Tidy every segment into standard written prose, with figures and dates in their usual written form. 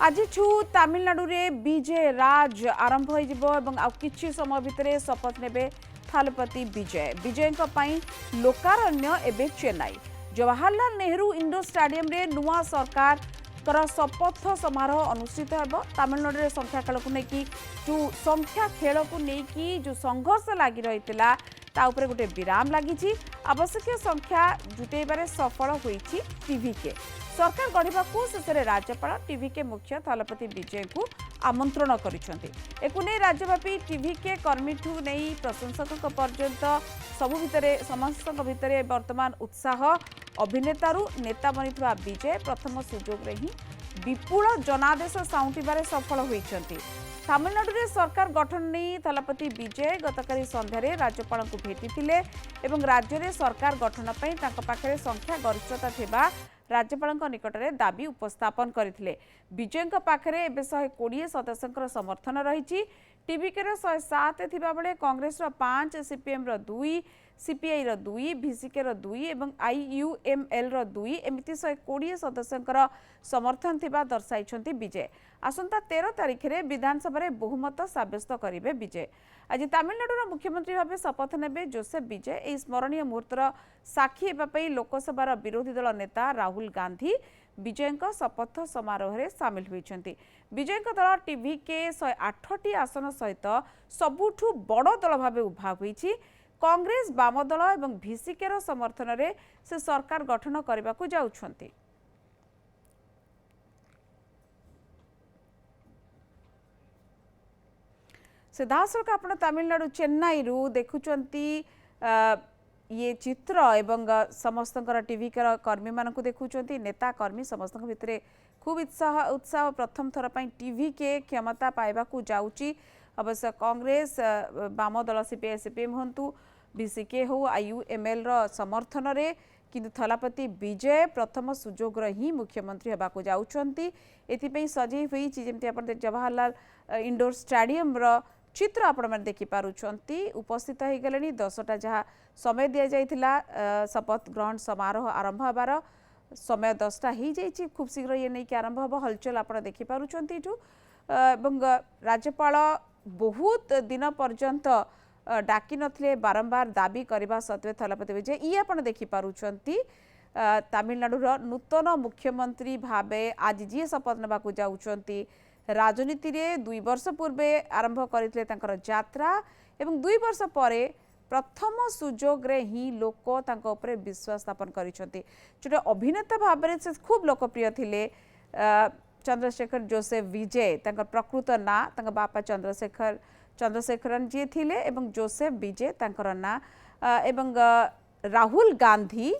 आज तमिलनाडु रे विजय राज आरंभ हो किछि समय भितर शपथ नेबे थालपति विजय लोकारण्य एबे चेन्नई जवाहरलाल नेहरू इंडोर स्टेडियम रे नुआ सरकार शपथ समारोह अनुष्ठित हो। तमिलनाडु रे संख्या खेल को लेकिन जो संख्या खेल को लेकिन जो संघर्ष लगी रही ताऊपर गोटे विराम लगी आवश्यक संख्या जुटेबारे सफल होईछि टीवीके सरकार गढ़ा शेष में राज्यपाल टीवीके मुख्य थलपति विजय को आमंत्रण करें। राज्यव्यापी टीवीके कर्मी ठू नहीं प्रशंसक पर्यंत सबु भितरे समस्त भितरे वर्तमान उत्साह अभिनेतारू नेता बनी विजय प्रथम सुजोग रे ही विपुल जनादेश साउंटिबारे सफल होइछंती। तमिलनाडु रे सरकार गठन नहीं थलपति विजय गतकाली संध्यारे राज्यपाल को भेटिथिले एवं राज्य रे सरकार गठन पई तांको पाखरे संख्या गरिष्ठता थिबा राज्यपाल निकट में दाबी उपस्थापन करथिले। विजय पाखरे एबे 120 सदस्यंकर समर्थन रही। टीवीके 107 थिबा बेले कांग्रेस 5 सीपीएम 2 सीपीआई 2 भिसिके 2 एवं आईयूएमएल 2 एमिति 120 सदस्यंकर समर्थन थिबा दर्शाइछंती विजय। आसंता 13 तारिख में विधानसभा बहुमत सब्यस्त करेंगे विजय। आज तमिलनाडु मुख्यमंत्री भाव शपथ नेबे जोसेफ विजय। यह स्मरणीय मुहूर्तर साक्षी होगापी लोकसभार विरोधी दल नेता राहुल गांधी विजय शपथ समारोह में सामिल होती। विजय दल टीवीके 108 आसन सहित सबुठु बड़ दल भाव उभा होती। कांग्रेस वाम दल और भिसिकेर समर्थन में से सरकार गठन करने को जाउछंती। सीधासख आप तमिलनाडु चेन्नई रू देखुंती ये चित्र एवं समस्त टीवी कर्मी मान देखुंती नेता कर्मी समस्त भितर खूब उत्साह प्रथम थर टीवी के क्षमता पाइबा जाऊँगी। अवश्य कांग्रेस वाम दल सीपीआई सीपीएम हूँ बीसीके हो आईयूएमएल समर्थन रे किंतु थलपति विजय प्रथम सुजोग ही मुख्यमंत्री होगा जाऊँगी। एथि सजे हुई जमी आप जवाहरलाल इंडोर स्टेडियम चित्र आपण मैंने देखिपुंट उपस्थित हो गले 10टा जहाँ समय दि जाइथिला शपथ ग्रहण समारोह आरंभ होबार समय 10टा हो जाइए। खूब शीघ्र ये नहीं कि आरंभ हम हलचल आप देखिपुंट इठू राज्यपाल बहुत दिन पर्यंत डाकी नथिले बारंबार दाबी करने सत्वे थलपति विजय ये आप देखिपुंट तमिलनाडुर नूतन मुख्यमंत्री भावे आज जी शपथ नेबाकू जाउछंती। राजनीति रे 2 वर्ष पूर्वे आरंभ करथिले तांकर यात्रा एवं 2 वर्ष परे प्रथम सुजोग रे ही लोक तांको उपरे विश्वास स्थापन करिसंती। जोटे अभिनेता भाव में से खूब लोकप्रिय थिले चंद्रशेखर जोसेफ विजय तांकर प्रकृत ना तांकर बापा चंद्रशेखरन जी थिले एवं जोसेफ विजय तांकर ना एवं राहुल गांधी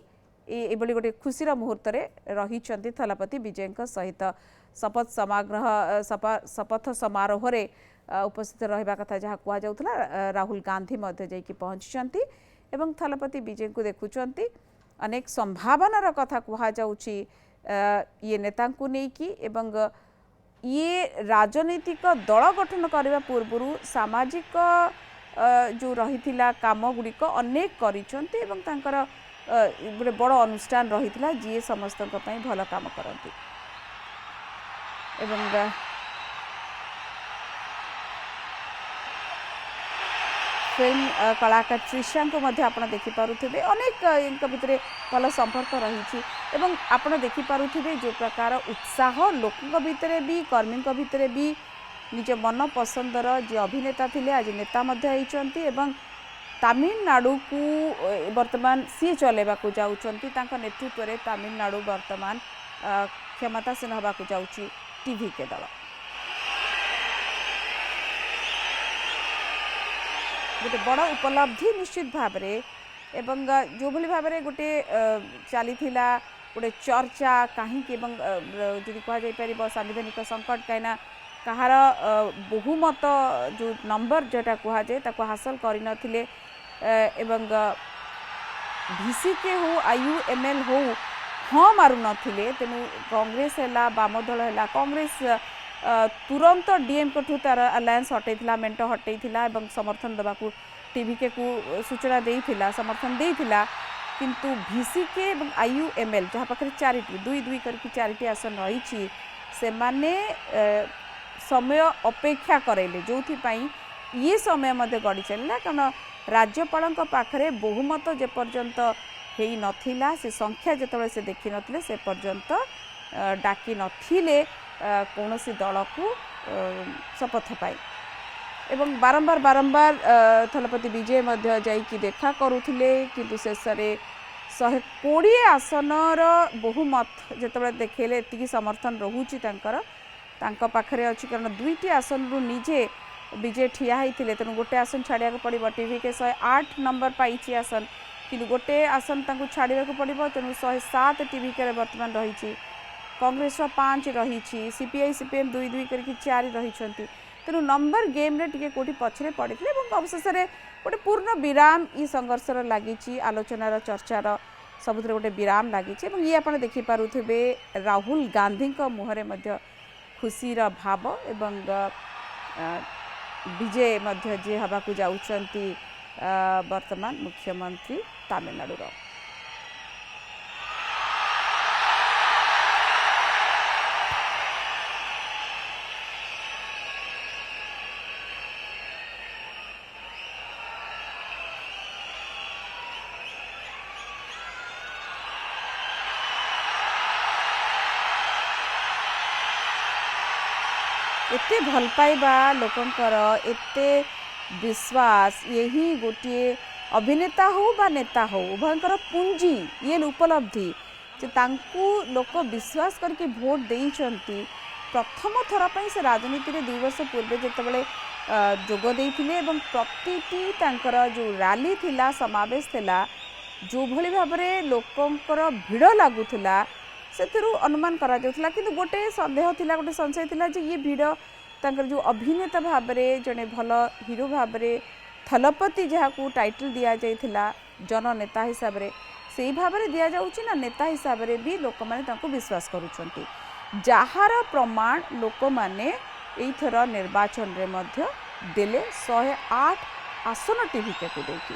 ये गोटे खुशीर मुहूर्त रही थलपति विजय सहित शपथ समारोह रे उपस्थित रहा कथा जहाँ कहला। राहुल गांधी जाइकी पहुंची एवं थलपति विजय को देखुंट अनेक संभावनार कथा कहुच्छी ये नेता को लेकिन एवं ये राजनीतिक दल गठन करने पूर्व सामाजिक जो रही काम गुड़िक अनेक करिसेंती एवं तांकर गोटे बड़ अनुष्ठान रही जी समस्त भल काम करती एवं फिल्म कलाकार त्रिशा को आप देखिपे अनेक इनका भितर भल संपर्क रही आप देखिपे जो प्रकार उत्साह लोकों भितर भी कर्मी भितर भी निज मन पसंदर जी अभिनेता थिले आज नेता होती तमिलनाडु को वर्तमान सी चलेबा को जाउछंती। तांका नेतृत्व में तमिलनाडु वर्तमान क्षमतासीन होगा जाउची टीवी के दल। गोटे बड़ उपलब्धि निश्चित भाव में एवं जो भली भाव में गोटे चली गोटे चर्चा कहीं जी कह संवैधानिक संकट कहीं कहार बहुमत जो नंबर जोटा कहुए हासिल कर एवं भिसिके हो आईयूएमएल हो हाँ मारू नथिले तेणु कांग्रेस है वाम दल है कांग्रेस तुरंत डीएमके ठू तार अलायंस हटैला मेंट हटैला एवं समर्थन देवाकू टीवीके को सूचना देइथिला समर्थन देइथिला किंतु भिसिके एवं आईयूएमएल जहाँ पाखे 4 2 करके 4 आसन रही से माने समय अपेक्षा करेले जो ये समय मध्य गड़ी चलला कारण राज्यपाल पाखरे बहुमत जे पर्यंत हो नथिला से संख्या जिते से देखी नथिले से पर्यंत डाकी नथिले कौन दल को शपथ पाई एवं बारंबार बारंबार थलपति विजय मध्य जाइकी देखा करुथिले किंतु शेष में 120 आसनर बहुमत जिते देखेले एति समर्थन रोची पाखरे अच्छी कारण 2टी आसन रु निजे विजय ठिया होते तेणु गोटे आसन छाड़ा पड़ो टीवी के 108 नंबर पाई आसन कि गोटे आसन छाड़ा पड़ो तेणु 107 टीवी के बर्तमान रही कांग्रेस 5 रही सीपीआई सीपीएम 2-2 करके 4 रही तेणु नंबर गेम रे टिके कोठी पछरे पड़े अवशेष में गोटे पूर्ण विराम ई संघर्षर लगी आलोचनार चर्चार सबुथ गोटे विराम लगी ये आप देखिपे राहुल गांधी मुहरे मध्य खुशीर भाव एवं विजय मध्य जे हवा को जाउछंती वर्तमान मुख्यमंत्री तमिलनाडु एते भल पाइबा लोकंकर एते विश्वास यही गोटे अभिनेता हो बा नेता हो उभयंकर पुंजी ये उपलब्धि जे तांकू लोक विश्वास करके भोट देइचंती प्रथम थर पई से राजनीति रे 2 वर्ष पूर्व जेतबेले जोग देइथिले एवं प्रतिटी तांकर जो रैली थिला समावेश थिला जो भली भाबरे लोकंकर भिड़ लागुथिला से अनुमान करा जाउथला किंतु गोटे संदेह थिला गोटे संशय थिला जे ये भिड़ तांकर जो अभिनेता भाबरे जने भल हीरो भाबरे थलपति जहाँ को टाइटल दिया जाइथिला जननेता हिसाब रे सेही भाबरे दिया जाउची ना नेता हिसाब रे भी लोक माने तांको विश्वास करूछंती जहार प्रमाण लोक माने एई थर निर्वाचन रे मध्य देले 108 आसन टीवी के को देखि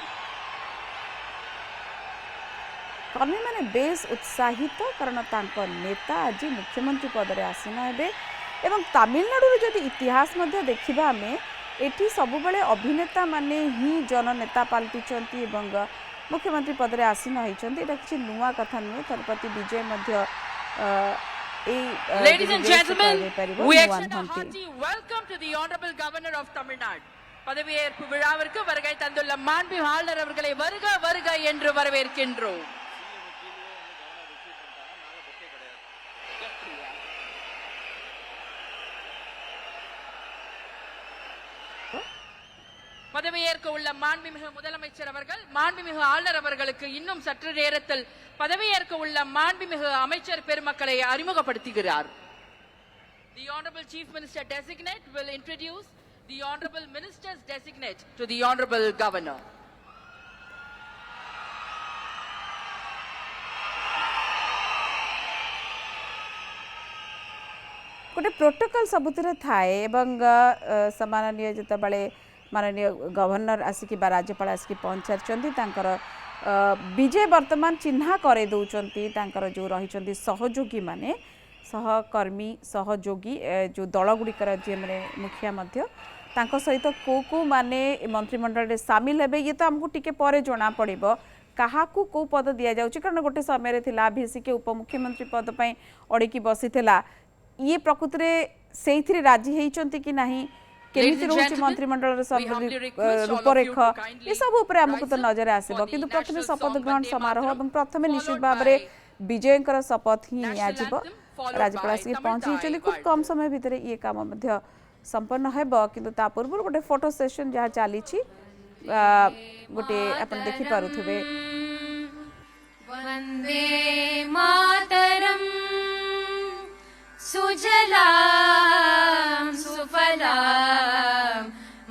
कर्मी मैंने बेस उत्साहित कारण तांको नेता आज मुख्यमंत्री पद रे आसीन हेबे एवं तमिलनाडु रे जदि इतिहास मध्य देखिबा हमें एठी सब बेले अभिनेता माने ही जननेता पलटिचंती एवं मुख्यमंत्री पद रे आसीन होइचंती एटा किछि नुवा कथा नुहे थलपति विजय मध्य Ladies and gentlemen, we extend a hearty welcome to the Honorable Governor of Tamil Nadu. பதவியேற்பு விழாவிற்கு வருகை தந்துள்ள மாண்புமிகு ஆளுநர் அவர்களை வருக வருக என்று வரவேற்கின்றோம். பதவியேற்க உள்ள மாண்புமிகு முதலமைச்சர் அவர்கள் மாண்புமிகு ஆளுநர் அவர்களுக்கு இன்னும் சற்று நேரத்தில் பதவியேற்க உள்ள மாண்புமிகு அமைச்சர் பெருமக்களை அறிமுகப்படுத்துகிறார். The Honorable Chief Minister Designate will introduce the Honorable Ministers Designate to the Honorable Governor. गोटे प्रोटोकॉल सबुतिर थाए एवं सम्माननीय जिते बड़े माननीय गवर्नर आसिक राज्यपाल आसिक पहुंचार विजय वर्तमान चिन्हा करे दौरान तांकर जो रही सहयोगी माने सहकर्मी सहयोगी जो दलगुड़िकर जी मैंने मुखिया सहित को माने मंत्रिमंडल में सामिल हे ये तो आमको टिके पर जना पड़ो क्या कौ पद दि जाऊँगी कारण गोटे समय भिसी के उपमुख्यमंत्री पद पर अड़की बसी ये प्रकृति से राजी होती कि नहीं केमिति रोची मंत्रिमंडल रूपरेख ये सब आमको तो नजर आसो कि प्रथम शपथ ग्रहण समारोह और प्रथम निश्चित भाव में विजय शपथ ही राज्यपाल आसिक पहुंची खूब कम समय भितर ये काम संपन्न हेबो किंतु ता पूर्व गोटे फोटो सेशन जहाँ चली गोटे अपन देखि पारुथिबे वंदे मातरम सुजला सुफला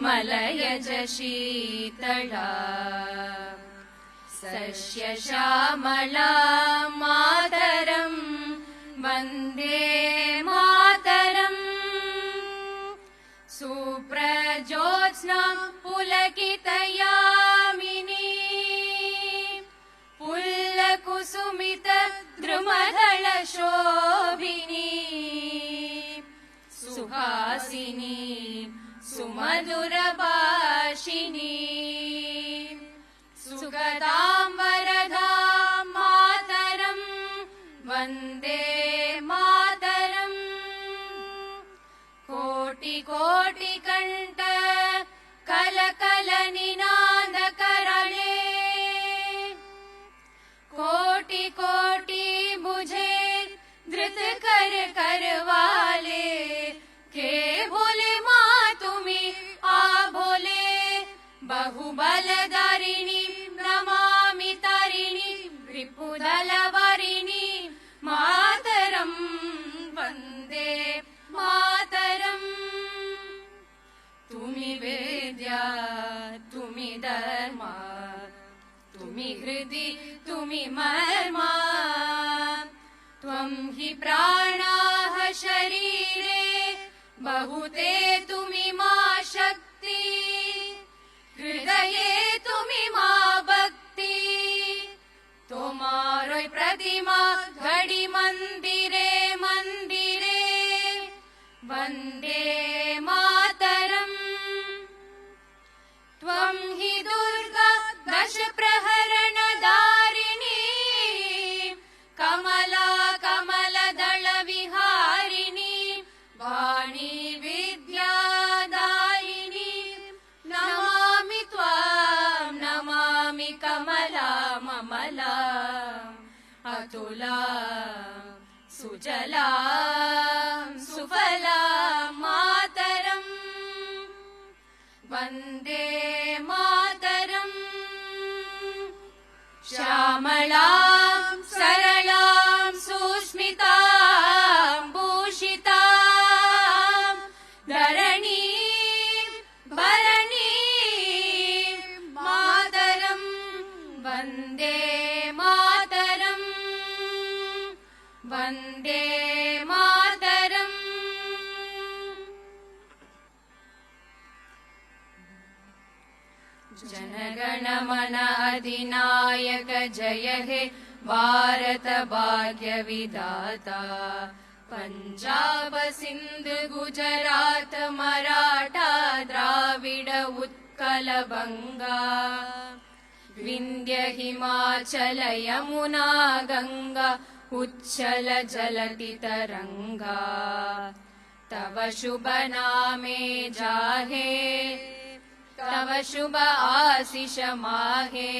मलयज शीतला सस्य श्यामला मातरम वंदे मातरम सुप्रजोत्स्ना पुलकितयामिनी पुल्लकुसुमित द्रुमदल शोभिनी सुहासिनी सुमधुरभाषिणी सुगदां वरदां मातरं वन्दे मातरम् कोटि कोटि कंठ कल कल निनाद करले कोटि कोटि बुझे धृत कर करवाले के बोले माँ तुम्हें आ बोले बहुबलधारिणी नमामि तारिणी रिपुदलवारिणी मातरं वन्दे मातरम् तुमि वेद्या तुमि धर्मा तुमि हृदि तुमि मर्मा त्वं हि प्राणाः शरीरे बहुते तुमि मा शक्ति हृदये तुमि मा भक्ति तोमारोय प्रतिमा घड़ी मंदिरे मंदिरे वन्दे मातरम् त्वं हि दुर्गा दश प्रहरण दारिणी कमला कमलदल विहारिणी वाणी विद्यादायिनी नमामि त्वां नमामि कमला ममला अतुला सुजला सुफला मातरम् वन्दे मातरम् श्यामलां सरलां सुस्मितां भूषितां धरणीं भरणीं मातरं वन्दे मातरम् वन्दे मातरम् जनगण मन अधिनायक जय हे भारत भाग्य विधाता पंजाब सिंध गुजरात मराठा द्राविड उत्कल बंगा विंध्य हिमाचल यमुना गंगा उच्छल जलति तरंगा तव शुभ नामे जाहे तव शुभ आशीष माहे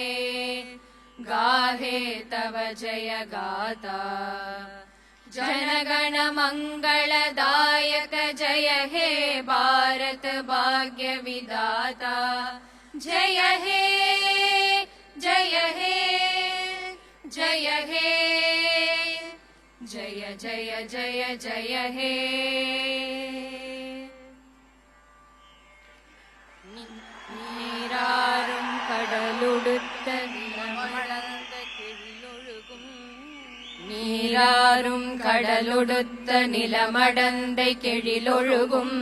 गाहे तव जय गाता जनगण मंगलदायक जय हे भारत भाग्य विधाता जय हे जय हे जय हे जय जय जय जय हे நீராறும் கடலுடுத்த நிலமடந்த கெழிலொழுகும் நீராறும் கடலுடுத்த நிலமடந்தை கெழிலொழுகும்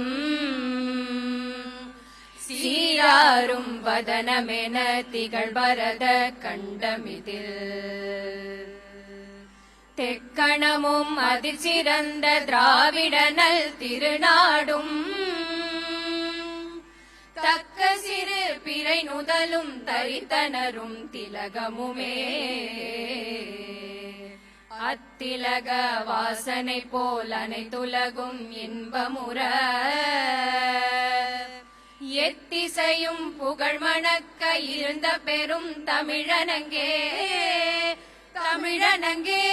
சீராறும் வதனமென திகழ் பரத கண்டமிதில் தெக்கணமும் அதிசிறந்த திராவிடனல் திருநாடும் தக்க சிறு பிறை நுதலும் தரித்தனரும் திலகமுமே அத்திலக வாசனை போல் அனைத்துலகும் இன்பமுற எத்திசையும் புகழ் மணக்க இருந்த பெரும் தமிழனங்கே தமிழனங்கே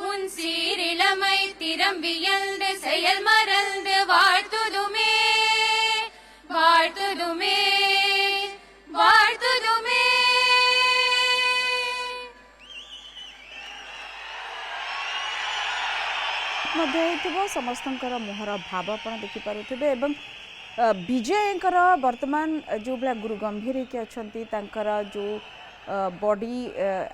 உன் சீரிளமை திறம்பியல்ந்து செயல் மறந்து வாழ்த்துதுமே வாழ்த்துதுமே வாழ்த்துதுமே मध्य होइथिबो समस्तंकर मुहर भाव आपण देखि पारुथिबे एवं विजयंकर वर्तमान जो बला गुरु गंभीर के अछंती तांकर जो बॉडी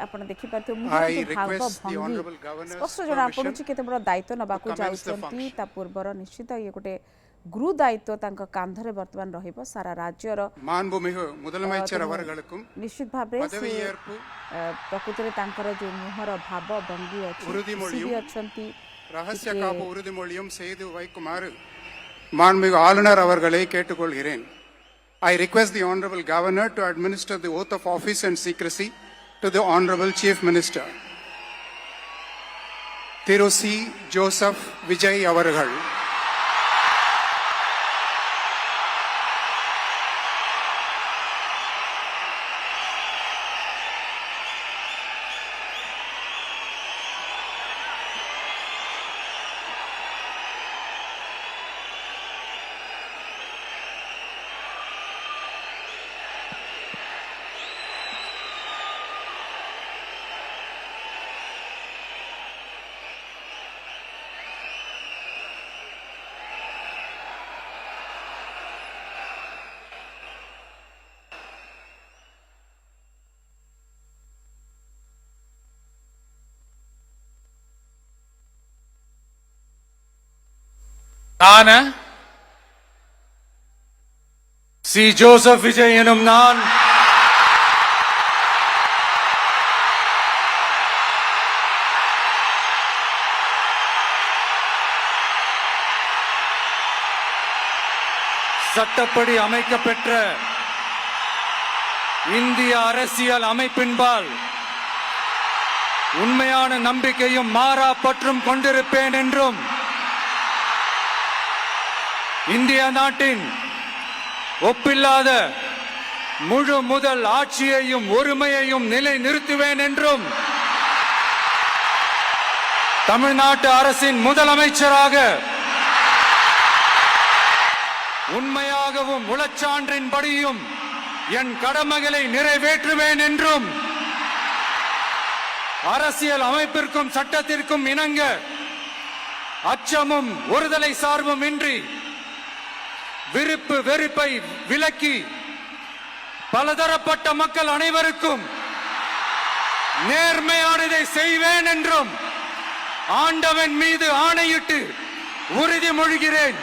आपण देखि पारुथिबो मुहर भाव भंगी स्पष्ट जणा पडुछि केते बड़ दायित्व नबाकू जाउछंती ता पूर्वर निश्चित ये गोटे गुरु दायित्व तांका कांधरे वर्तमान रहिबो सारा राज्यर मानभूमि मुदलमैचर अवरगलुक्कुम निश्चित भाबरे प्रकृति रे तांकर जो मुहर भाव भंगी अछि अछंती ரகசிய காப்பு உறுதிமொழியும் செய்து வைக்குமாறு மாண்புமிகு ஆளுநர் அவர்களை கேட்டுக்கொள்கிறேன். I request the Honorable Governor to administer the oath of office and secrecy to the Honorable Chief Minister. Thiru C. Joseph Vijay அவர்கள். நான் சி. ஜோசப் விஜய் எனும் நான் சட்டப்படி அமைக்கப்பெற்ற இந்திய அரசியல் அமைப்பின்பால் உண்மையான நம்பிக்கையும் மாறா பற்றும் கொண்டிருப்பேன் என்றும் இந்திய நாட்டின் ஒப்பில்லாத முழு முதல் ஆட்சியையும் ஒருமையையும் நிலை நிறுத்துவேன் என்றும் தமிழ்நாட்டு அரசின் முதலமைச்சராக உண்மையாகவும் உளச்சான்றின்படியும் என் கடமைகளை நிறைவேற்றுவேன் என்றும் அரசியல் அமைப்பிற்கும் சட்டத்திற்கும் இணங்க அச்சமும் ஒருதலை சார்பும் இன்றி விருப்பு வெறுப்பை விலக்கி பலதரப்பட்ட மக்கள் அனைவருக்கும் நேர்மையானதை செய்வேன் என்றும் ஆண்டவன் மீது ஆணையிட்டு உறுதிமொழிகிறேன்.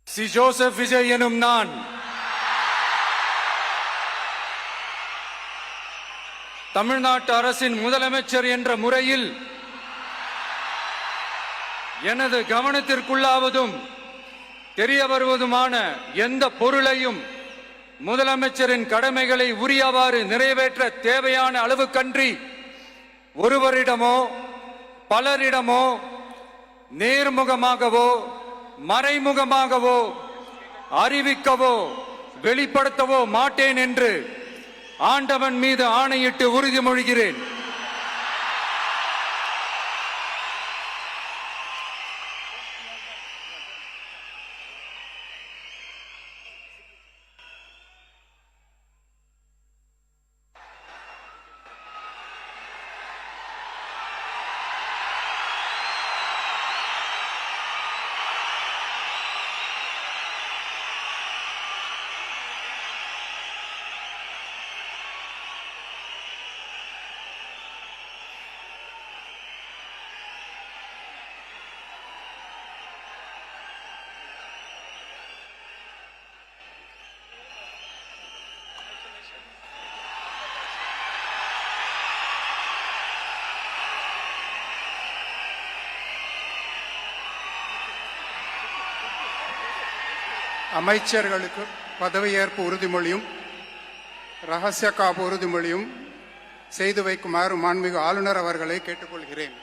சி. ஜோசப் விஜய் எனும் நான் தமிழ்நாட்டு அரசின் முதலமைச்சர் என்ற முறையில் எனது கவனத்திற்குள்ளாவதும் தெரிய வருவதுமான எந்த பொருளையும் முதலமைச்சரின் கடமைகளை உரியவாறு நிறைவேற்ற தேவையான அளவுக்கன்றி ஒருவரிடமோ பலரிடமோ நேர்முகமாகவோ மறைமுகமாகவோ அறிவிக்கவோ வெளிப்படுத்தவோ மாட்டேன் என்று ஆண்டவன் மீது ஆணையிட்டு உறுதிமொழிகிறேன். அமைச்சர்களுக்கு பதவியேற்பு உறுதிமொழியும் ரகசிய காப்பு உறுதிமொழியும் செய்து வைக்குமாறு மாண்புமிகு ஆளுநர் அவர்களை கேட்டுக்கொள்கிறேன்.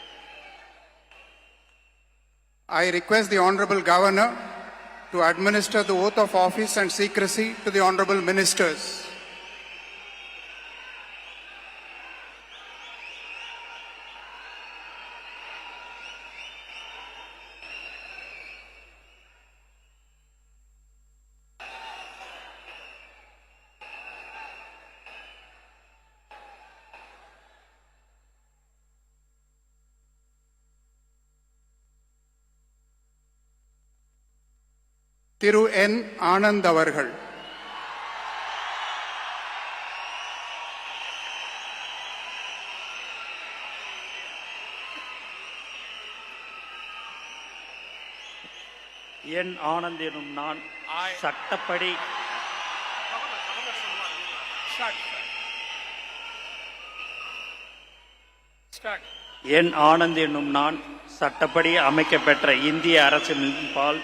I request the Honorable Governor to administer the oath of office and secrecy to the Honorable Ministers. திரு என் ஆனந்த் அவர்கள். என் ஆனந்த் எனும் நான் சட்டப்படி என் ஆனந்த் என்னும் நான் சட்டப்படி அமைக்கப்பெற்ற இந்திய அரசின்பால்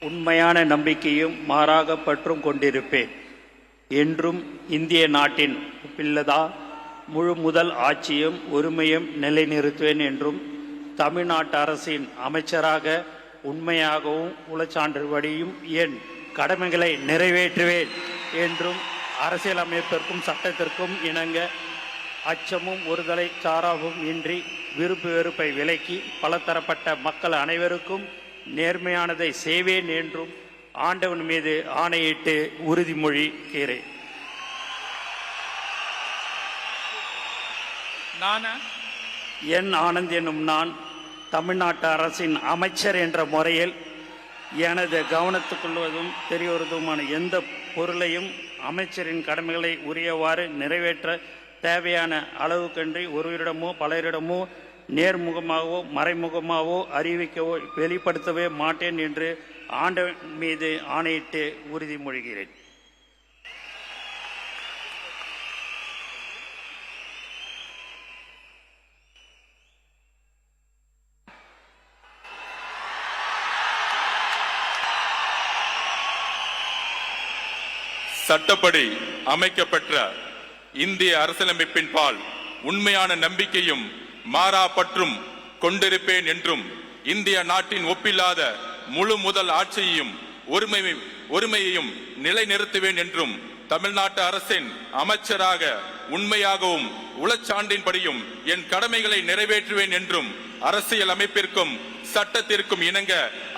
உண்மையான நம்பிக்கையும் மாறாக பற்றும் கொண்டிருப்பேன் என்றும் இந்திய நாட்டின் பிள்ளதா முழு முதல் ஆட்சியும் உரிமையும் நிலைநிறுத்துவேன் என்றும் தமிழ்நாட்டு அரசின் அமைச்சராக உண்மையாகவும் உளச்சான்றுபடியும் என் கடமைகளை நிறைவேற்றுவேன் என்றும் அரசியலமைப்பிற்கும் சட்டத்திற்கும் இணங்க அச்சமும் ஒருதலை சாராவும் இன்றி விருப்பு வெறுப்பை விலக்கி பலதரப்பட்ட மக்கள் அனைவருக்கும் நேர்மையானதை செய்வேன் என்றும் ஆண்டவன் மீது ஆணையிட்டு உறுதிமொழிகிறேன். என் ஆனந்த் என்னும் நான் தமிழ்நாட்டு அரசின் அமைச்சர் என்ற முறையில் எனது கவனத்துக்குள்வதும் தெரியவதுமான எந்த பொருளையும் அமைச்சரின் கடமைகளை உரியவாறு நிறைவேற்ற தேவையான அளவுக்கன்றி ஒருவரிடமோ பலரிடமோ நேர்முகமாகவோ மறைமுகமாகவோ அறிவிக்கவோ வெளிப்படுத்தவே மாட்டேன் என்று ஆண்டவன் மீது ஆணையிட்டு உறுதிமொழிகிறேன். சட்டப்படி அமைக்கப்பெற்ற இந்திய அரசியலமைப்பின் பால் உண்மையான நம்பிக்கையும் மாறா பற்றும் கொண்டிருப்பேன் என்றும் இந்திய நாட்டின் ஒப்பில்லாத முழு முதல் ஆட்சியையும் ஒருமையையும் நிலைநிறுத்துவேன் என்றும் தமிழ்நாட்டு அரசின் அமைச்சராக உண்மையாகவும் உளச்சான்றின்படியும் என் கடமைகளை நிறைவேற்றுவேன் என்றும் அரசியல் அமைப்பிற்கும் சட்டத்திற்கும் இணங்க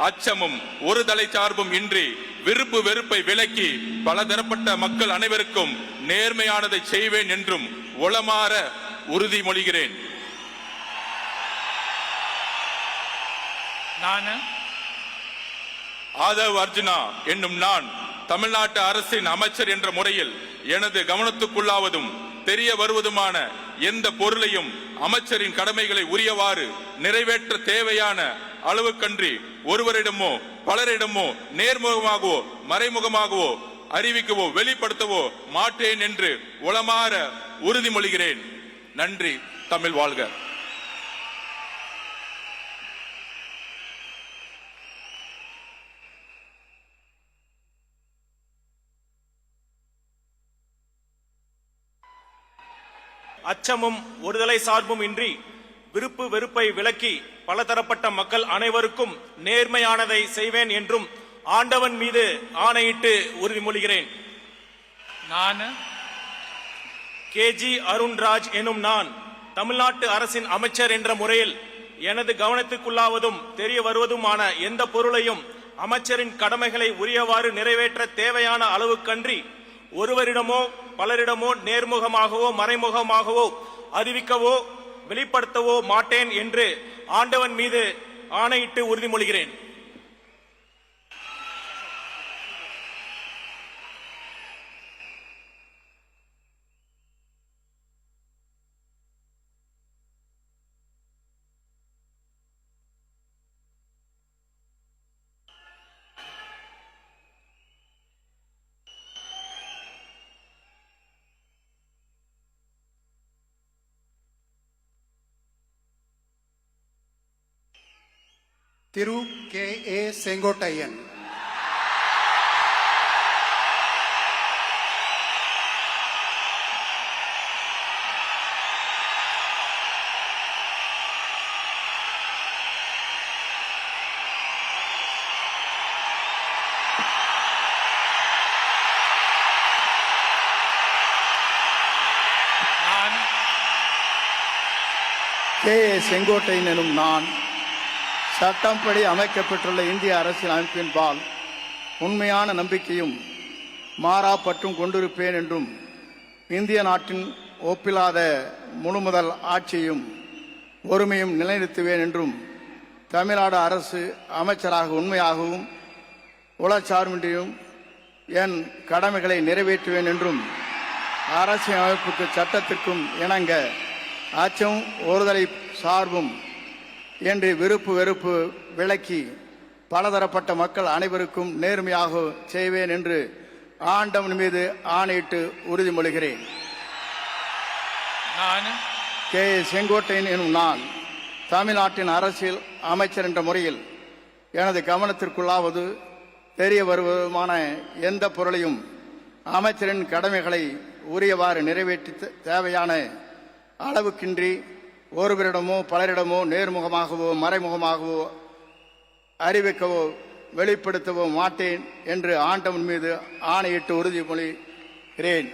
அச்சமும் ஒரு தலை சார்பும் இன்றி விருப்பு வெறுப்பை விலக்கி பலதரப்பட்ட மக்கள் அனைவருக்கும் நேர்மையானதை செய்வேன் என்றும் உளமாற உறுதிமொழிகிறேன். ஆதவ் அர்ஜுனா என்னும் நான் தமிழ்நாட்டு அரசின் அமைச்சர் என்ற முறையில் எனது கவனத்துக்குள்ளாவதும் தெரிய வருவதுமான எந்த பொருளையும் அமைச்சரின் கடமைகளை உரியவாறு நிறைவேற்ற தேவையான அளவுக்கன்றி ஒருவரிடமோ பலரிடமோ நேர்முகமாகவோ மறைமுகமாகவோ அறிவிக்கவோ வெளிப்படுத்தவோ மாட்டேன் என்று உளமாற உறுதிமொழிகிறேன். நன்றி. தமிழ் வாழ்க. அச்சமும் ஒருதலை சார்பும் இன்றி விருப்பு வெறுப்பை விலக்கி பலதரப்பட்ட மக்கள் அனைவருக்கும் நேர்மையானதை செய்வேன் என்றும் ஆண்டவன் மீது ஆணையிட்டு உறுதிமொழிகிறேன். கேஜி அருண்ராஜ் எனும் நான் தமிழ்நாட்டு அரசின் அமைச்சர் என்ற முறையில் எனது கவனத்துக்குள்ளாவதும் தெரிய வருவதுமான எந்த பொருளையும் அமைச்சரின் கடமைகளை உரியவாறு நிறைவேற்ற தேவையான அளவுக்கன்றி ஒருவரிடமோ பலரிடமோ நேர்முகமாகவோ மறைமுகமாகவோ அறிவிக்கவோ வெளிப்படுத்தவோ மாட்டேன் என்று ஆண்டவன் மீது ஆணையிட்டு உறுதிமொழிகிறேன். திரு K A Sengottaiyan. K A Sengottaiyan எனும் நான் சட்டப்படி அமைக்கப்பட்டுள்ள இந்திய அரசியல் அமைப்பின்பால் உண்மையான நம்பிக்கையும் மாறா பற்றும் கொண்டிருப்பேன் என்றும் இந்திய நாட்டின் ஒப்பில்லாத முழுமுதல் ஆட்சியையும் ஒருமையும் நிலைநிறுத்துவேன் என்றும் தமிழ்நாடு அரசு அமைச்சராக உண்மையாகவும் உளச்சார்பின்றியும் என் கடமைகளை நிறைவேற்றுவேன் என்றும் அரசியல் அமைப்புக்கு சட்டத்திற்கும் இணங்க அச்சமும் ஒருதலை சார்பும் என்று விருப்பு வெறுப்பு விலக்கி பலதரப்பட்ட மக்கள் அனைவருக்கும் நேர்மையாக செய்வேன் என்று ஆண்டவன் மீது ஆணையிட்டு உறுதிமொழிகிறேன். நான் கே செங்கோட்டையன் எனும் நான் தமிழ்நாட்டின் அரசியல் அமைச்சர் என்ற முறையில் எனது கவனத்திற்குள்ளாவது தெரிய வருவதுமான எந்த பொருளையும் அமைச்சரின் கடமைகளை உரியவாறு நிறைவேற்றி தேவையான அளவுக்கின்றி ஒருவரிடமோ பலரிடமோ நேர்முகமாகவோ மறைமுகமாகவோ அறிவிக்கவோ வெளிப்படுத்தவோ மாட்டேன் என்று ஆண்டவன் மீது ஆணையிட்டு உறுதிமொழிகிறேன்.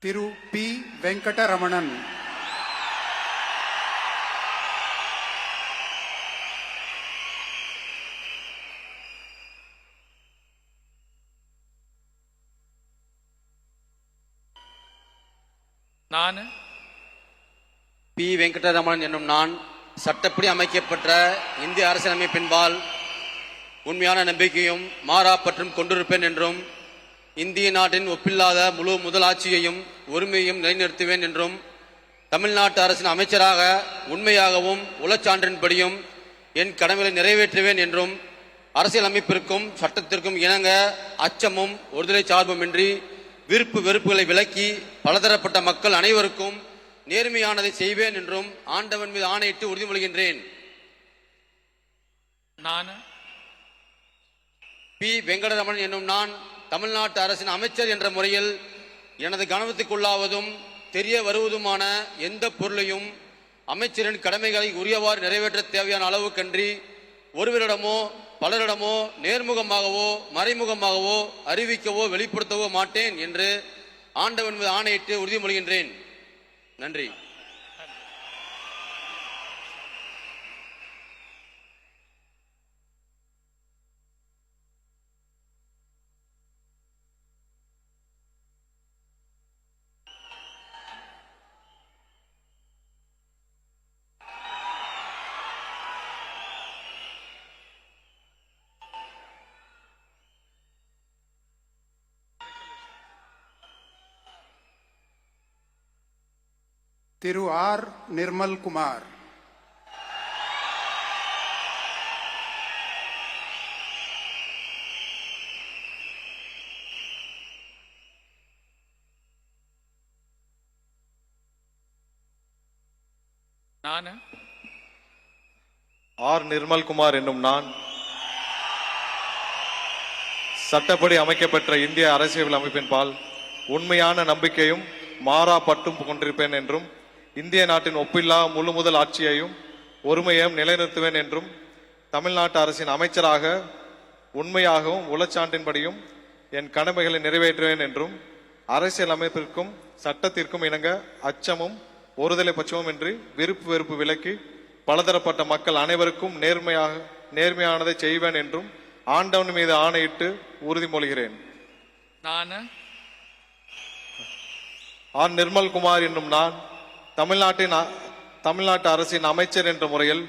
திரு பி. வெங்கடரமணன். நான் பி. வெங்கடரமணன் என்னும் நான் சட்டப்படி அமைக்கப்பட்ட இந்திய அரசியலமைப்பின்பால் உண்மையான நம்பிக்கையும் மாறா பற்றும் கொண்டிருப்பேன் என்றும் இந்திய நாட்டின் ஒப்பில்லாத முழு முதலாட்சியையும் உரிமையையும் நிலைநிறுத்துவேன் என்றும் தமிழ்நாட்டு அரசின் அமைச்சராக உண்மையாகவும் உளச்சான்றின்படியும் என் கடமைகளை நிறைவேற்றுவேன் என்றும் அரசியல் அமைப்பிற்கும் சட்டத்திற்கும் இணங்க அச்சமும் ஒருதலை சார்புமின்றி விருப்பு வெறுப்புகளை விலக்கி பலதரப்பட்ட மக்கள் அனைவருக்கும் நேர்மையானதை செய்வேன் என்றும் ஆண்டவன் மீது ஆணையிட்டு உறுதிமொழிகின்றேன். நான் பி. வெங்கடரமணன் என்னும் நான் தமிழ்நாட்டு அரசின் அமைச்சர் என்ற முறையில் எனது கவனத்துக்குள்ளாவதும் தெரிய வருவதுமான எந்த பொருளையும் அமைச்சரின் கடமைகளை உரியவாறு நிறைவேற்ற தேவையான அளவுக்கன்றி ஒருவரிடமோ பலரிடமோ நேர்முகமாகவோ மறைமுகமாகவோ அறிவிக்கவோ வெளிப்படுத்தவோ மாட்டேன் என்று ஆண்டவன் மீது ஆணையிட்டு உறுதிமொழிகின்றேன். நன்றி. திரு ஆர். நிர்மல் குமார். நான் ஆர். நிர்மல்குமார் என்னும் நான் சட்டப்படி அமைக்கப்பெற்ற இந்திய அரசியல் அமைப்பின்பால் உண்மையான நம்பிக்கையும் மாறா பற்றும் கொண்டிருப்பேன் என்றும் இந்திய நாட்டின் ஒப்பில்லா முழு முதல் ஆட்சியையும் ஒருமையையும் நிலைநிறுத்துவேன் என்றும் தமிழ்நாட்டு அரசின் அமைச்சராக உண்மையாகவும் உளச்சான்றின்படியும் என் கடமைகளை நிறைவேற்றுவேன் என்றும் அரசியல் அமைப்பிற்கும் சட்டத்திற்கும் இணங்க அச்சமும் ஒருதலை பட்சமும் இன்றி விருப்பு வெறுப்பு விலக்கி பலதரப்பட்ட மக்கள் அனைவருக்கும் நேர்மையானதை செய்வேன் என்றும் ஆண்டவன் மீது ஆணையிட்டு உறுதிமொழிகிறேன். நான் ஆர். நிர்மல்குமார் என்னும் நான் தமிழ்நாட்டு அரசின் அமைச்சர் என்ற முறையில்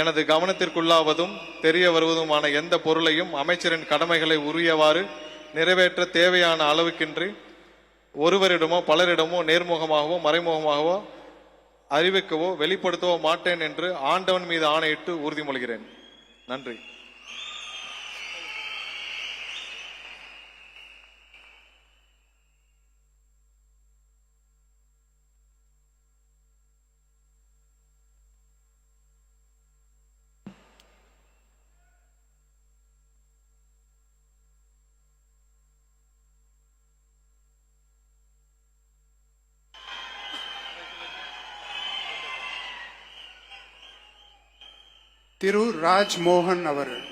எனது கவனத்திற்குள்ளாவதும் தெரிய வருவதுமான எந்த பொருளையும் அமைச்சரின் கடமைகளை உரியவாறு நிறைவேற்ற தேவையான அளவுக்கின்றி ஒருவரிடமோ பலரிடமோ நேர்முகமாகவோ மறைமுகமாகவோ அறிவிக்கவோ வெளிப்படுத்தவோ மாட்டேன் என்று ஆண்டவன் மீது ஆணையிட்டு உறுதிமொழிகிறேன். நன்றி. திரு ராஜ்மோகன் அவர்கள்.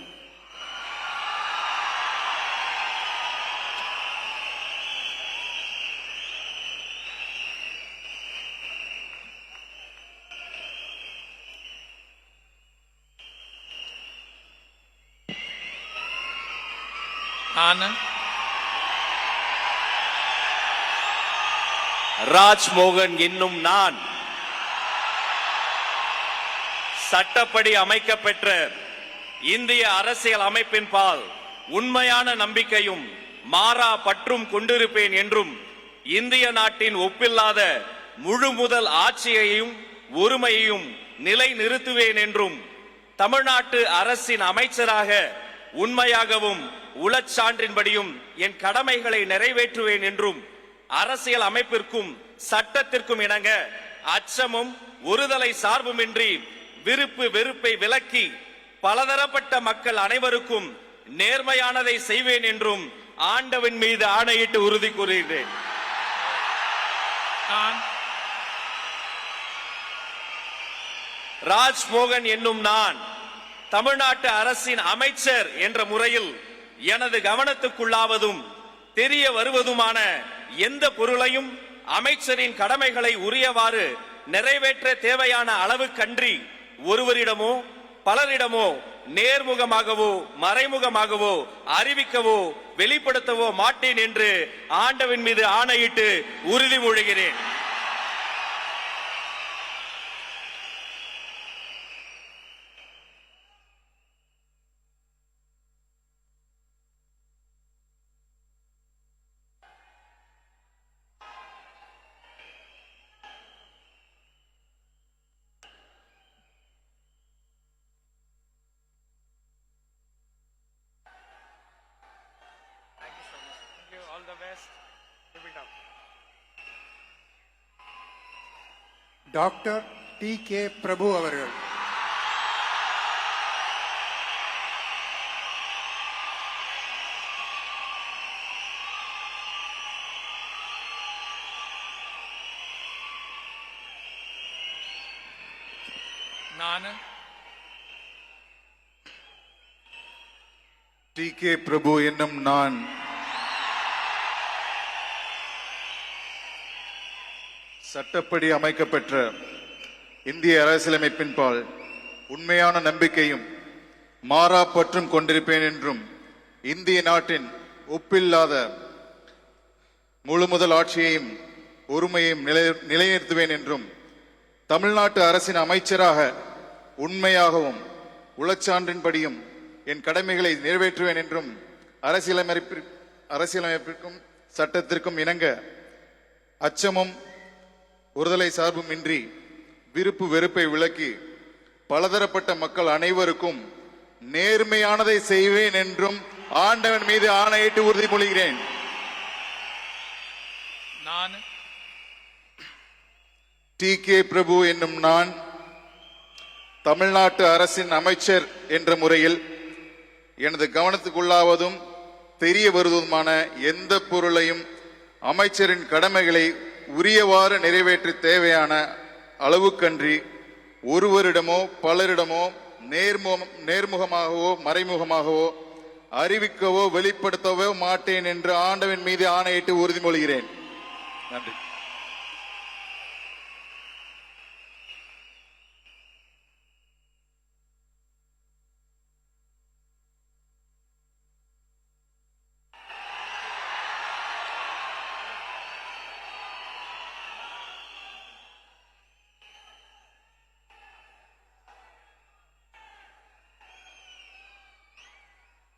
நான் ராஜ்மோகன் என்னும் நான் சட்டப்படி அமைக்கப்பெற்ற இந்திய அரசியல் அமைப்பின் பால் உண்மையான நம்பிக்கையும் மாறா பற்றும் கொண்டிருப்பேன் என்றும் இந்திய நாட்டின் ஒப்பில்லாத முழு முதல் ஆட்சியையும் ஒருமையையும் நிலை நிறுத்துவேன் என்றும் தமிழ்நாட்டு அரசின் அமைச்சராக உண்மையாகவும் உளச்சான்றின்படியும் என் கடமைகளை நிறைவேற்றுவேன் என்றும் அரசியல் அமைப்பிற்கும் சட்டத்திற்கும் இணங்க அச்சமும் ஒருதலை சார்புமின்றி விருப்பு வெறுப்பை விலக்கி பலதரப்பட்ட மக்கள் அனைவருக்கும் நேர்மையானதை செய்வேன் என்றும் ஆண்டவன் மீது ஆணையிட்டு உறுதி கூறுகிறேன். ராஜ்மோகன் என்னும் நான் தமிழ்நாட்டு அரசின் அமைச்சர் என்ற முறையில் எனது கவனத்துக்குள்ளாவதும் தெரிய வருவதுமான எந்த பொருளையும் அமைச்சரின் கடமைகளை உரியவாறு நிறைவேற்ற தேவையான அளவுக்கன்றி ஒருவரிடமோ பலரிடமோ நேர்முகமாகவோ மறைமுகமாகவோ அறிவிக்கவோ வெளிப்படுத்தவோ மாட்டேன் என்று ஆண்டவன் மீது ஆணையிட்டு உறுதிமொழிகிறேன். All the best. Keep it up. Doctor DK. Prabhu அவர்கள். நான் டி.கே. பிரபு என்னும் நான் சட்டப்படி அமைக்கப்பெற்ற இந்திய அரசியலமைப்பின் பால் உண்மையான நம்பிக்கையும் மாறா பற்றும் கொண்டிருப்பேன் என்றும் இந்திய நாட்டின் ஒப்பில்லாத முழு முதல் ஆட்சியையும் ஒருமையையும் நிலைநிறுத்துவேன் என்றும் தமிழ்நாட்டு அரசின் அமைச்சராக உண்மையாகவும் உளச்சான்றின்படியும் என் கடமைகளை நிறைவேற்றுவேன் என்றும் அரசியலமைப்பிற்கும் சட்டத்திற்கும் இணங்க அச்சமும் ஒருதலை சார்புமின்றி விருப்பு வெறுப்பை விலக்கி பலதரப்பட்ட மக்கள் அனைவருக்கும் நேர்மையானதை செய்வேன் என்றும் ஆண்டவன் மீது ஆணையிட்டு உறுதிமொழிகிறேன். நான் டி.கே. பிரபு என்னும் நான் தமிழ்நாட்டு அரசின் அமைச்சர் என்ற முறையில் எனது கவனத்துக்குள்ளாவதும் தெரிய வருவதுமான எந்த பொருளையும் அமைச்சரின் கடமைகளை உரியவாறு நிறைவேற்ற தேவையான அளவுக்கன்றி ஒருவரிடமோ பலரிடமோ நேர்முகமாகவோ மறைமுகமாகவோ அறிவிக்கவோ வெளிப்படுத்தவோ மாட்டேன் என்று ஆண்டவன் மீது ஆணையிட்டு உறுதிமொழிகிறேன். நன்றி.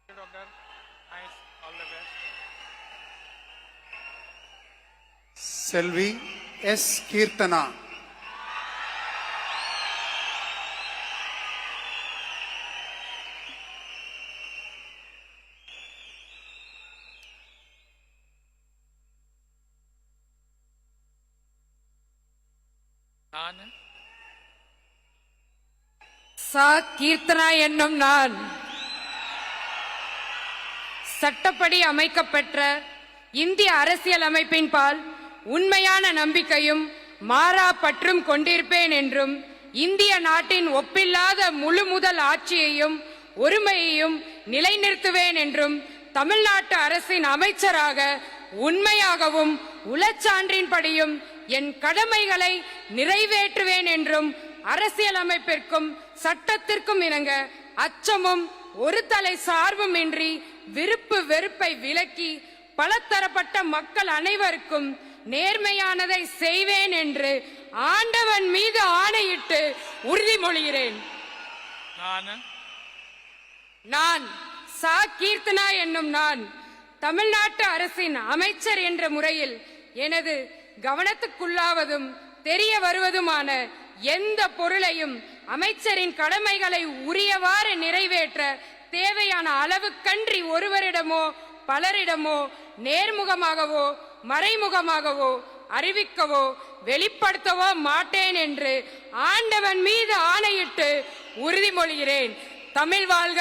Doctor, nice. All the best. Selvi S. Keerthana. நான் சா. கீர்த்தனா என்னும் நான் சட்டப்படி அமைக்கப்பெற்ற இந்திய அரசியல் அமைப்பின் பால் உண்மையான நம்பிக்கையும் மாறா பற்றும் கொண்டிருப்பேன் என்றும் இந்திய நாட்டின் ஒப்பில்லாத முழு முதல் ஆட்சியையும் ஒருமையையும் நிலைநிறுத்துவேன் என்றும் தமிழ்நாட்டு அரசின் அமைச்சராக உண்மையாகவும் உளச்சான்றின்படியும் என் கடமைகளை நிறைவேற்றுவேன் என்றும் அரசியலமைப்பிற்கும் சட்டத்திற்கும் இணங்க அச்சமும் ஒரு தலை சார்பும் இன்றி விருப்பு வெறுப்பை விலக்கி பலதரப்பட்ட மக்கள் அனைவருக்கும் நேர்மையானதை செய்வேன் என்று ஆண்டவன் மீது ஆணையிட்டு உறுதிமொழிகிறேன். நான் சா கீர்த்தனா என்னும் நான் தமிழ்நாட்டு அரசின் அமைச்சர் என்ற முறையில் எனது கவனத்துக்குள்ளாவதும் தெரிய வருவதுமான எந்த பொருளையும் அமைச்சரின் கடமைகளை உரியவாறு நிறைவேற்ற தேவையான அளவுக்கன்றி ஒருவரிடமோ பலரிடமோ நேர்முகமாகவோ மறைமுகமாகவோ அறிவிக்கவோ வெளிப்படுத்தவோ மாட்டேன் என்று ஆண்டவன் மீது ஆணையிட்டு உறுதிமொழிகிறேன். தமிழ் வாழ்க.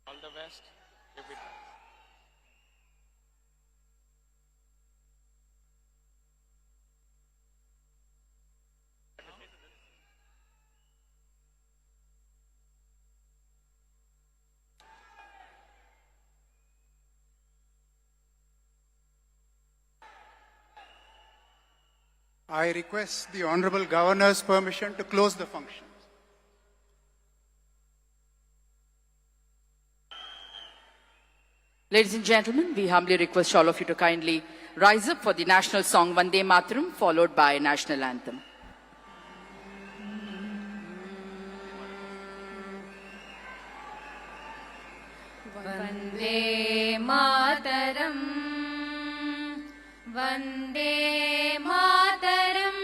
All the best. Keep it up. I request the Honorable Governor's permission to close the function. Ladies and gentlemen, we humbly request all of you to kindly rise up for the national song Vande Mataram, followed by national anthem. Vande Mataram, Vande Mataram,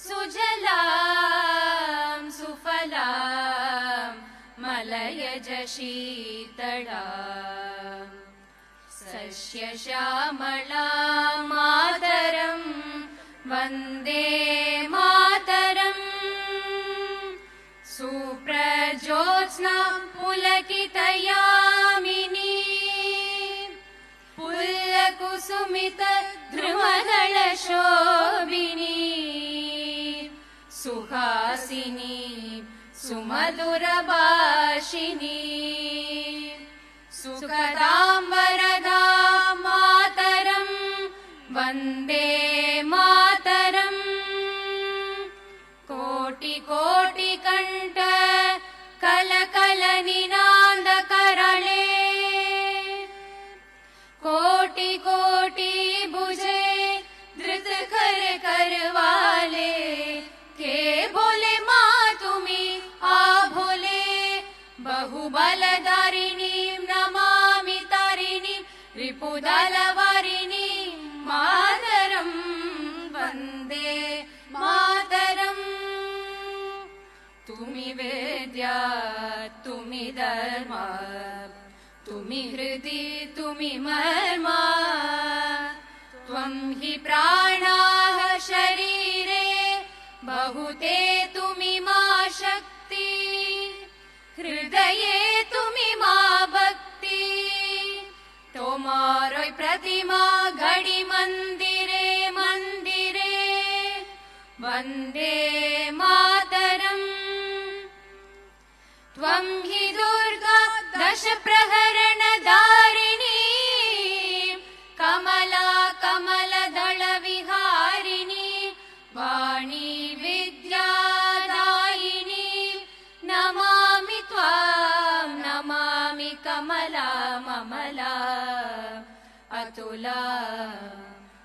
Sujalam Sufalam, Malayaj Sheetalam, Sasya Shamalam Mataram, Vande Mataram, Suprajyotsna Pulakitayamini, Pullakusumita Dhrumadala Shobini, Suhasini Sumadurabhashini, Sukadam Varadam Mataram, Vande Mataram, Koti Koti Kanta Kala Kala Ninanda Karale, Koti Koti Buje Dhrit Kar Karwale, Ke Bole Ma Tumi A Bole, Bahubaladarini Namami Tarini, Ripudalavarini Mataram, Vande Mataram. Tumi Vedya, Tumi Dharma, Tumi Hridi, Tumi Marma, Tvam hi Pranaha Sharire, Bahute Tumi Ma Shakti, Hridaye Tumi Ma Bhakti, Tomaroi Pratima Ghadi Mandire Mandire, Vande Mataram. Tvam hi Durga Dasha Praharana Dharini, Kamala Kamala Dhala Viharini, Vani Vidya Dayini, Namami Tvam, Namami Kamala Mamala, Atula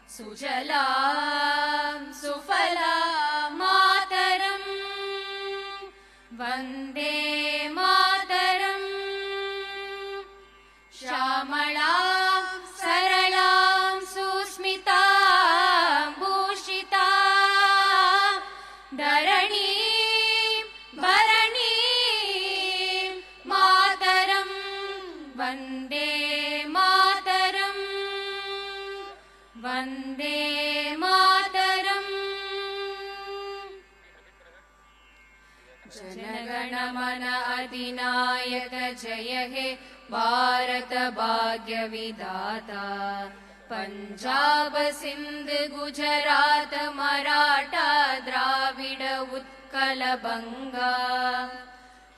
Sujala Sufala Mataram, Vande Mataram, Shamalam Saralam Susmitam Bhushitam, Dharanim Bharanim Mataram, Vande Mataram. जनगण मन अधिनायक जय हे भारत भाग्य विधाता पंजाब सिंध गुजरात मराठा द्राविड उत्कल बंगा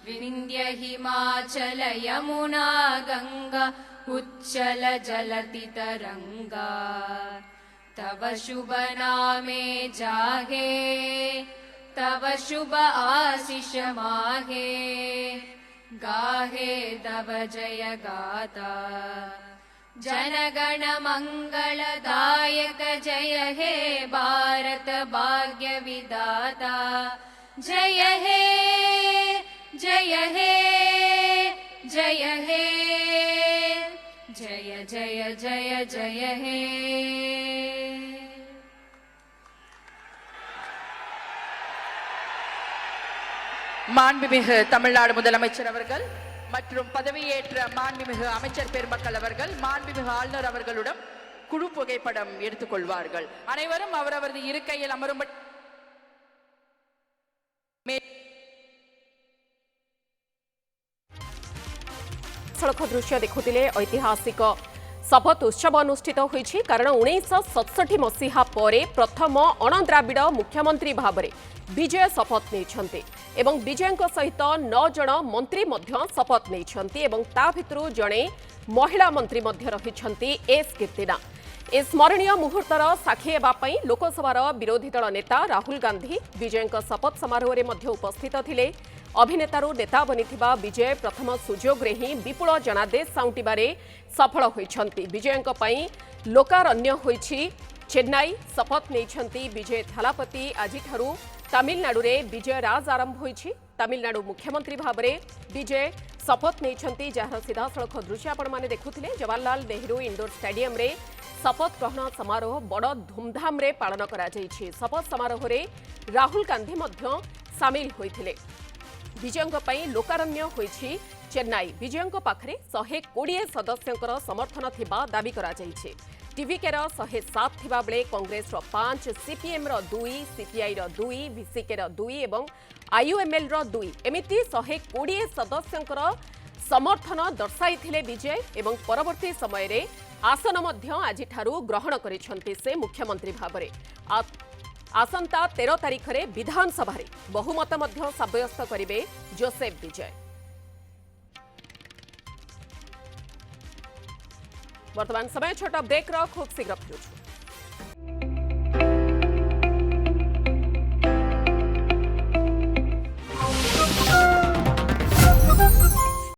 विंध्य हिमाचल यमुना गंगा उच्चल जलति तरंगा तव शुभ नामे जागे तव शुभ आशीष माहे गाहे तव जय गाता जनगण मंगलदायक जय हे भारत भाग्य विधाता जय हे जय हे जय हे जय जय जय जय हे மாண்புமிகு தமிழ்நாடு முதலமைச்சர் அவர்கள் மற்றும் பதவியேற்ற மாண்புமிகு அமைச்சர் பெருமக்கள் அவர்கள் மாண்புமிகு ஆளுநர் அவர்களுடன் குழு புகைப்படம் எடுத்துக்கொள்வார்கள். அனைவரும் அவரவரது இருக்கையில் அமரும். सड़क दृश्य देखुले ऐतिहासिक शपथ उत्सव अनुष्ठित होईछि कारण 1967 मसीहा परे प्रथम अणद्राविड़ मुख्यमंत्री भाव विजय शपथ नहीं एवं विजय सहित 9 जन मंत्री शपथ नहीं ता भितरु जड़े महिला मंत्री रही एस कीर्तिना ए स्मरणीय मुहूर्तर साक्षी हेबापई लोकसभार विरोधी दल नेता राहुल गांधी विजय शपथ समारोह में उपस्थित थिले। अभिनेतारू नेता बनिथिबा विजय प्रथम सुजोग रे ही विपुल जनादेश साउंटिबारे सफल होइछंती। विजयंक पई लोकारण्य होइछि चेन्नई शपथ नेइछंती विजय थालापति। आजिठारू तमिलनाडु रे विजय राज आरंभ होइछि। तमिलनाडु मुख्यमंत्री भाबरे विजय शपथ नेइछंती जहार सीधा सड़क दृश्य आपण माने देखुथिले। जवाहरलाल नेहरू इंडोर स्टेडियम रे शपथ ग्रहण समारोह बड़ धूमधाम रे पालन करा जाइछि। शपथ समारोह रे राहुल गांधी मध्य सामिल होइथिले। विजयंक पई लोकारण्य होइछि चेन्नई। विजयंक पाखरे 120 सदस्यंकर समर्थन थिबा दाबी करा जाइछि। टीवीके 107 थिबा बेले कांग्रेस 5, सीपीएम 2, सीपीआई 2, वीसीके 2 एवं आईयूएमएल 2 एमिति 120 सदस्यंकर समर्थन दर्शाइथिले विजय एवं परवर्ती समय रे आसन मध्य आजिठारू ग्रहण करिसंती से मुख्यमंत्री भाबरे। आसंता 13 तारिख रे विधानसभा रे बहुमत मध्य साब्यस्त करिवे जोसेफ विजय। वर्तमान समय छोटा ब्रेक रो खूब शीघ्र फेरुछु।